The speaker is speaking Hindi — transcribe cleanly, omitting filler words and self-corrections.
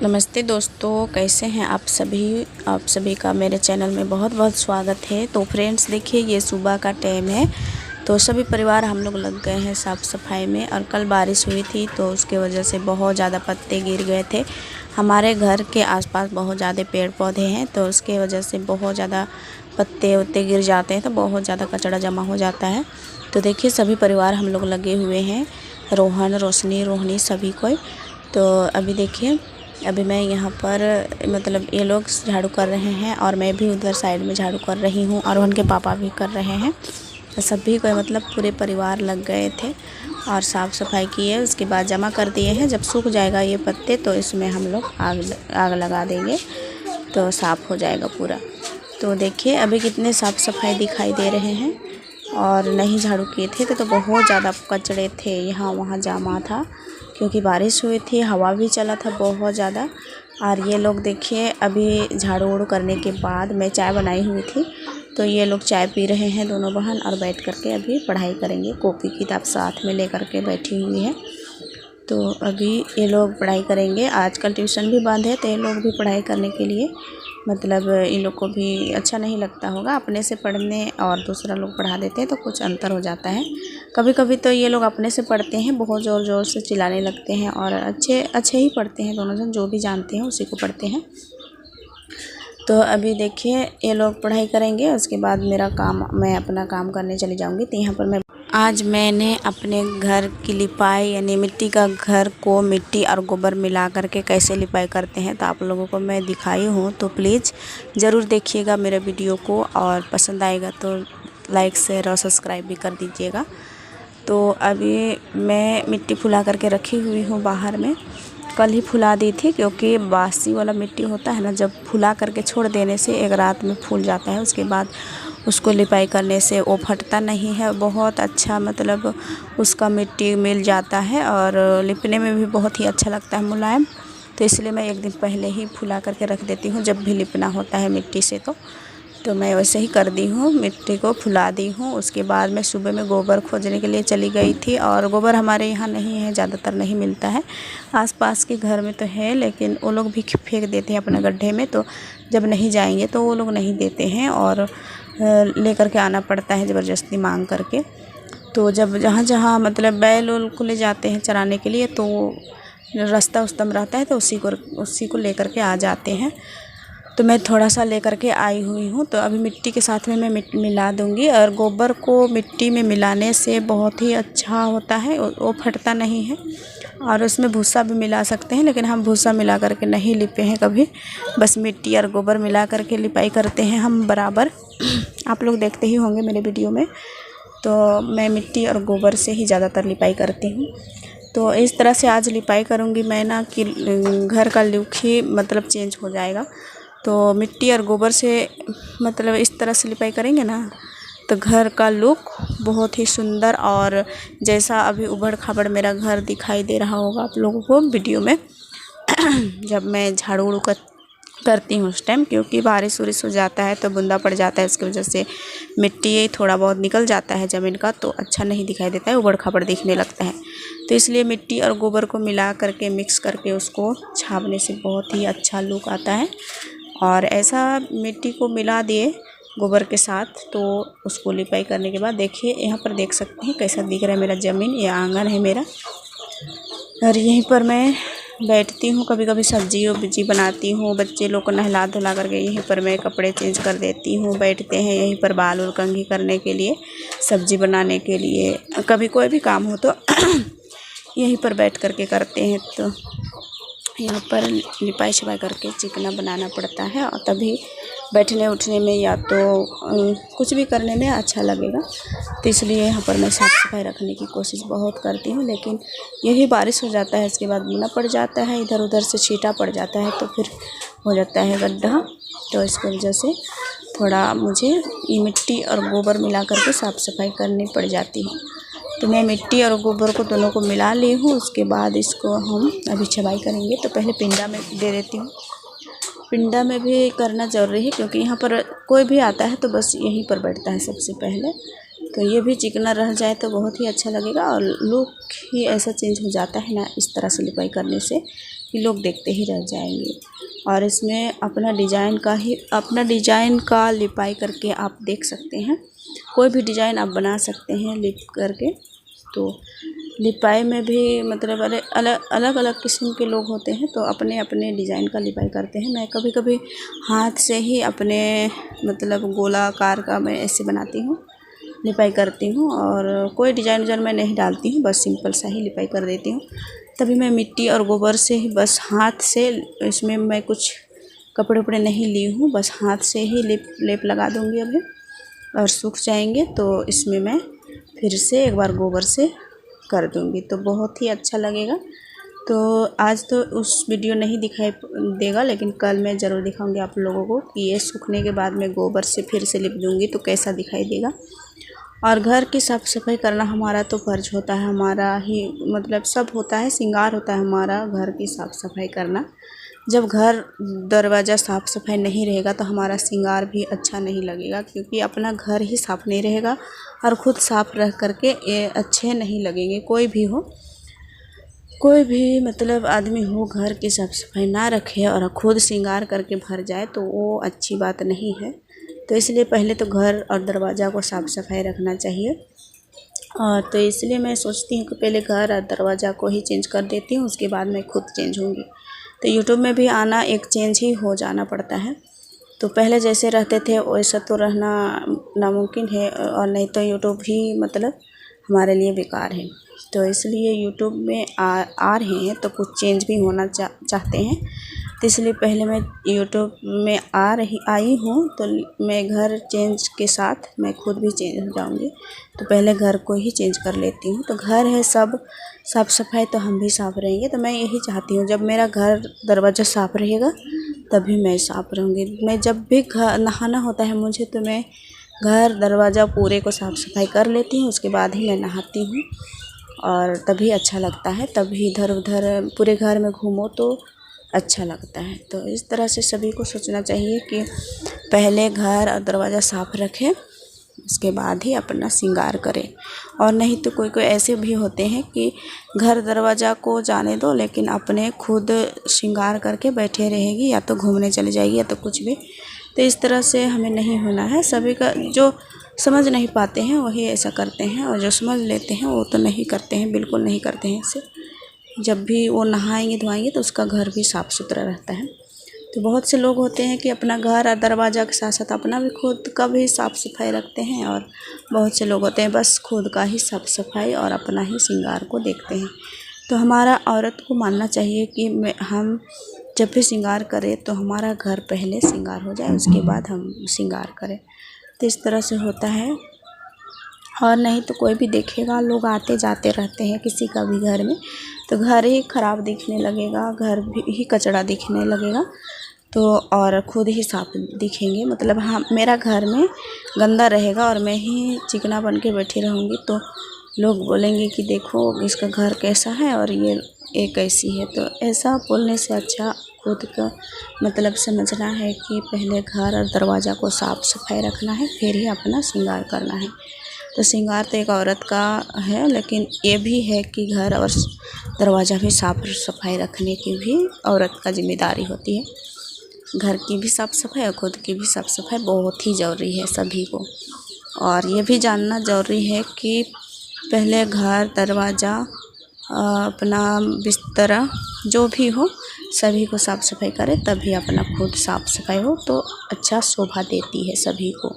नमस्ते दोस्तों, कैसे हैं आप सभी का मेरे चैनल में बहुत बहुत स्वागत है। तो फ्रेंड्स देखिए, ये सुबह का टाइम है। तो सभी परिवार हम लोग लग गए हैं साफ़ सफाई में। और कल बारिश हुई थी तो उसके वजह से बहुत ज़्यादा पत्ते गिर गए थे। हमारे घर के आसपास बहुत ज़्यादा पेड़ पौधे हैं, तो उसके वजह से बहुत ज़्यादा पत्ते उत्ते गिर जाते हैं, तो बहुत ज़्यादा कचरा जमा हो जाता है। तो देखिए, सभी परिवार हम लोग लगे हुए हैं, रोहन, रोशनी, रोहिणी, सभी कोई। तो अभी देखिए, अभी मैं यहाँ पर मतलब ये लोग झाड़ू कर रहे हैं और मैं भी उधर साइड में झाड़ू कर रही हूँ और उनके पापा भी कर रहे हैं। तो सभी को मतलब पूरे परिवार लग गए थे और साफ़ सफाई किए। उसके बाद जमा कर दिए हैं। जब सूख जाएगा ये पत्ते तो इसमें हम लोग आग लगा देंगे, तो साफ़ हो जाएगा पूरा। तो देखिए, अभी कितने साफ़ सफाई दिखाई दे रहे हैं। और नहीं झाड़ू किए थे तो बहुत ज़्यादा कचड़े थे, यहाँ वहाँ जमा था, क्योंकि बारिश हुई थी, हवा भी चला था बहुत ज़्यादा। और ये लोग देखिए, अभी झाड़ू वाड़ू करने के बाद मैं चाय बनाई हुई थी, तो ये लोग चाय पी रहे हैं दोनों बहन, और बैठ करके अभी पढ़ाई करेंगे। कॉपी किताब साथ में लेकर के बैठी हुई है। तो अभी ये लोग पढ़ाई करेंगे। आजकल ट्यूशन भी बंद है, तो ये लोग भी पढ़ाई करने के लिए मतलब इन लोग को भी अच्छा नहीं लगता होगा। अपने से पढ़ने और दूसरा लोग पढ़ा देते हैं तो कुछ अंतर हो जाता है। कभी कभी तो ये लोग अपने से पढ़ते हैं, बहुत ज़ोर ज़ोर से चिल्लाने लगते हैं, और अच्छे ही पढ़ते हैं दोनों जन, जो भी जानते हैं उसी को पढ़ते हैं। तो अभी देखिए, ये लोग पढ़ाई करेंगे, उसके बाद मेरा काम, मैं अपना काम करने चली जाऊँगी। तो यहाँ पर मैं आज मैंने अपने घर की लिपाई यानी मिट्टी का घर को मिट्टी और गोबर मिला करके कैसे लिपाई करते हैं तो आप लोगों को मैं दिखाई हूँ। तो प्लीज़ ज़रूर देखिएगा मेरे वीडियो को, और पसंद आएगा तो लाइक शेयर और सब्सक्राइब भी कर दीजिएगा। तो अभी मैं मिट्टी फुला करके रखी हुई हूँ बाहर में। कल ही फुला दी थी, क्योंकि बासी वाला मिट्टी होता है ना, जब फुला करके छोड़ देने से एक रात में फूल जाता है। उसके बाद उसको लिपाई करने से वो फटता नहीं है, बहुत अच्छा मतलब उसका मिट्टी मिल जाता है, और लिपने में भी बहुत ही अच्छा लगता है, मुलायम। तो इसलिए मैं एक दिन पहले ही फुला करके रख देती हूँ, जब भी लिपना होता है मिट्टी से। तो मैं वैसे ही कर दी हूँ, मिट्टी को फुला दी हूँ। उसके बाद मैं सुबह में गोबर खोजने के लिए चली गई थी, और गोबर हमारे यहाँ नहीं है, ज़्यादातर नहीं मिलता है। आसपास के घर में तो है, लेकिन वो लोग भी फेंक देते हैं अपने गड्ढे में। तो जब नहीं जाएंगे तो वो लोग नहीं देते हैं, और लेकर के आना पड़ता है ज़बरदस्ती मांग करके। तो जब जहाँ जहाँ मतलब बैल उल को ले जाते हैं चराने के लिए, तो रास्ता उस्तम रहता है, तो उसी को लेकर के आ जाते हैं। तो मैं थोड़ा सा लेकर के आई हुई हूँ। तो अभी मिट्टी के साथ में मैं मिला दूँगी। और गोबर को मिट्टी में मिलाने से बहुत ही अच्छा होता है, वो फटता नहीं है। और उसमें भूसा भी मिला सकते हैं, लेकिन हम भूसा मिला करके नहीं लिपे हैं कभी। बस मिट्टी और गोबर मिला करके लिपाई करते हैं हम बराबर। आप लोग देखते ही होंगे मेरे वीडियो में। तो मैं मिट्टी और गोबर से ही ज़्यादातर लिपाई करती हूँ। तो इस तरह से आज लिपाई करूँगी मैं ना, कि घर का लुक ही मतलब चेंज हो जाएगा। तो मिट्टी और गोबर से मतलब इस तरह से लिपाई करेंगे ना, तो घर का लुक बहुत ही सुंदर, और जैसा अभी उबड़ खाबड़ मेरा घर दिखाई दे रहा होगा आप लोगों को वीडियो में जब मैं झाड़ू उड़ू करती हूँ उस टाइम, क्योंकि बारिश उरिश हो जाता है तो बूंदा पड़ जाता है, इसकी वजह से मिट्टी थोड़ा बहुत निकल जाता है ज़मीन का, तो अच्छा नहीं दिखाई देता है, उबड़ खाबड़ दिखने लगता है। तो इसलिए मिट्टी और गोबर को मिला करके मिक्स करके उसको छापने से बहुत ही अच्छा लुक आता है। और ऐसा मिट्टी को मिला दिए गोबर के साथ, तो उसको लिपाई करने के बाद देखिए, यहाँ पर देख सकते हैं कैसा दिख रहा है मेरा ज़मीन। ये आंगन है मेरा, और यहीं पर मैं बैठती हूँ, कभी कभी सब्जी वब्जी बनाती हूँ, बच्चे लोग को नहला धुला करके यहीं पर मैं कपड़े चेंज कर देती हूँ। बैठते हैं यहीं पर बाल उल कंघी करने के लिए, सब्जी बनाने के लिए, कभी कोई भी काम हो तो यहीं पर बैठ करके करते हैं। तो यहाँ पर लिपाई शिपाई करके चिकना बनाना पड़ता है, और तभी बैठने उठने में या तो कुछ भी करने में अच्छा लगेगा। तो इसलिए यहाँ पर मैं साफ़ सफाई रखने की कोशिश बहुत करती हूँ। लेकिन यही बारिश हो जाता है, इसके बाद बुना पड़ जाता है, इधर उधर से छींटा पड़ जाता है, तो फिर हो जाता है गड्ढा। तो इसकी वजह से थोड़ा मुझे ये मिट्टी और गोबर मिला करके साफ़ सफाई करनी पड़ जाती है। तो मैं मिट्टी और गोबर को दोनों को मिला ली हूँ। उसके बाद इसको हम अभी छबाई करेंगे। तो पहले पिंडा में दे देती हूँ। पिंडा में भी करना ज़रूरी है, क्योंकि यहाँ पर कोई भी आता है तो बस यहीं पर बैठता है सबसे पहले। तो ये भी चिकना रह जाए तो बहुत ही अच्छा लगेगा, और लुक ही ऐसा चेंज हो जाता है ना इस तरह से लिपाई करने से, कि लोग देखते ही रह जाएंगे। और इसमें अपना डिजाइन का लिपाई करके आप देख सकते हैं। कोई भी डिज़ाइन आप बना सकते हैं लिप करके। तो लिपाई में भी मतलब अलग अलग किस्म के लोग होते हैं, तो अपने अपने डिज़ाइन का लिपाई करते हैं। मैं कभी कभी हाथ से ही अपने मतलब गोलाकार का मैं ऐसे बनाती हूँ, लिपाई करती हूँ। और कोई डिज़ाइन मैं नहीं डालती हूँ, बस सिंपल सा ही लिपाई कर देती हूँ। तभी मैं मिट्टी और गोबर से ही बस हाथ से, इसमें मैं कुछ कपड़े उपड़े नहीं ली हूँ, बस हाथ से ही लेप लगा दूँगी अभी। और सूख जाएंगे तो इसमें मैं फिर से एक बार गोबर से कर दूँगी, तो बहुत ही अच्छा लगेगा। तो आज तो उस वीडियो नहीं दिखाई देगा, लेकिन कल मैं ज़रूर दिखाऊंगी आप लोगों को कि ये सूखने के बाद मैं गोबर से फिर से लिप दूँगी तो कैसा दिखाई देगा। और घर की साफ़ सफाई करना हमारा तो फ़र्ज होता है, हमारा ही मतलब सब होता है, श्रृंगार होता है हमारा घर की साफ़ सफाई करना। जब घर दरवाज़ा साफ़ सफाई नहीं रहेगा तो हमारा श्रृंगार भी अच्छा नहीं लगेगा, क्योंकि अपना घर ही साफ़ नहीं रहेगा और ख़ुद साफ़ रह करके ये अच्छे नहीं लगेंगे। कोई भी मतलब आदमी हो घर की साफ़ सफाई ना रखे और खुद श्रृंगार करके भर जाए तो वो अच्छी बात नहीं है। तो इसलिए पहले तो घर और दरवाज़ा को साफ़ सफाई रखना चाहिए। और तो इसलिए मैं सोचती हूँ कि पहले घर और दरवाज़ा को ही चेंज कर देती हूँ, उसके बाद मैं खुद चेंज होंगी। तो यूट्यूब में भी आना एक चेंज ही हो जाना पड़ता है। तो पहले जैसे रहते थे वैसा तो रहना नामुमकिन है, और नहीं तो यूट्यूब ही मतलब हमारे लिए बेकार है। तो इसलिए यूट्यूब में आ रहे हैं तो कुछ चेंज भी होना चाहते हैं। तो इसलिए पहले मैं यूट्यूब में आई हूँ, तो मैं घर चेंज के साथ मैं खुद भी चेंज हो जाऊँगी। तो पहले घर को ही चेंज कर लेती हूँ। तो घर है सब साफ़ सफाई तो हम भी साफ़ रहेंगे। तो मैं यही चाहती हूँ जब मेरा घर दरवाज़ा साफ़ रहेगा तभी मैं साफ़ रहूँगी। मैं जब भी नहाना होता है मुझे, तो मैं घर दरवाज़ा पूरे को साफ़ सफाई कर लेती हूँ, उसके बाद ही मैं नहाती हूँ। और तभी अच्छा लगता है, तभी इधर उधर पूरे घर में घूमो तो अच्छा लगता है। तो इस तरह से सभी को सोचना चाहिए कि पहले घर और दरवाज़ा साफ़ रखें, उसके बाद ही अपना श्रृंगार करें। और नहीं तो कोई ऐसे भी होते हैं कि घर दरवाज़ा को जाने दो लेकिन अपने खुद श्रृंगार करके बैठे रहेगी, या तो घूमने चली जाएगी या तो कुछ भी। तो इस तरह से हमें नहीं होना है। सभी का जो समझ नहीं पाते हैं वही ऐसा करते हैं, और जो समझ लेते हैं वो तो नहीं करते हैं, बिल्कुल नहीं करते हैं ऐसे। जब भी वो नहाएंगे धोएंगे तो उसका घर भी साफ़ सुथरा रहता है। तो बहुत से लोग होते हैं कि अपना घर और दरवाज़ा के साथ साथ अपना भी खुद का भी साफ़ सफाई रखते हैं, और बहुत से लोग होते हैं बस खुद का ही साफ़ सफाई और अपना ही श्रृंगार को देखते हैं। तो हमारा औरत को मानना चाहिए कि हम जब भी श्रृंगार करें तो हमारा घर पहले श्रृंगार हो जाए, उसके बाद हम श्रृंगार करें। तो इस तरह से होता है। और नहीं तो कोई भी देखेगा, लोग आते जाते रहते हैं किसी का भी घर में, तो घर ही ख़राब दिखने लगेगा, घर भी ही कचरा दिखने लगेगा। तो और खुद ही साफ दिखेंगे, मतलब हाँ मेरा घर में गंदा रहेगा और मैं ही चिकना बन के बैठी रहूँगी तो लोग बोलेंगे कि देखो इसका घर कैसा है और ये कैसी है। तो ऐसा बोलने से अच्छा खुद का मतलब समझना है कि पहले घर और दरवाज़ा को साफ़ सफाई रखना है, फिर ही अपना श्रृंगार करना है। तो श्रृंगार तो एक औरत का है, लेकिन ये भी है कि घर और दरवाज़ा भी साफ़ सफाई रखने की भी औरत का जिम्मेदारी होती है। घर की भी साफ़ सफाई और खुद की भी साफ़ सफाई बहुत ही ज़रूरी है सभी को। और ये भी जानना ज़रूरी है कि पहले घर दरवाज़ा अपना बिस्तर जो भी हो सभी को साफ़ सफाई करें, तभी अपना खुद साफ़ सफाई हो तो अच्छा शोभा देती है सभी को।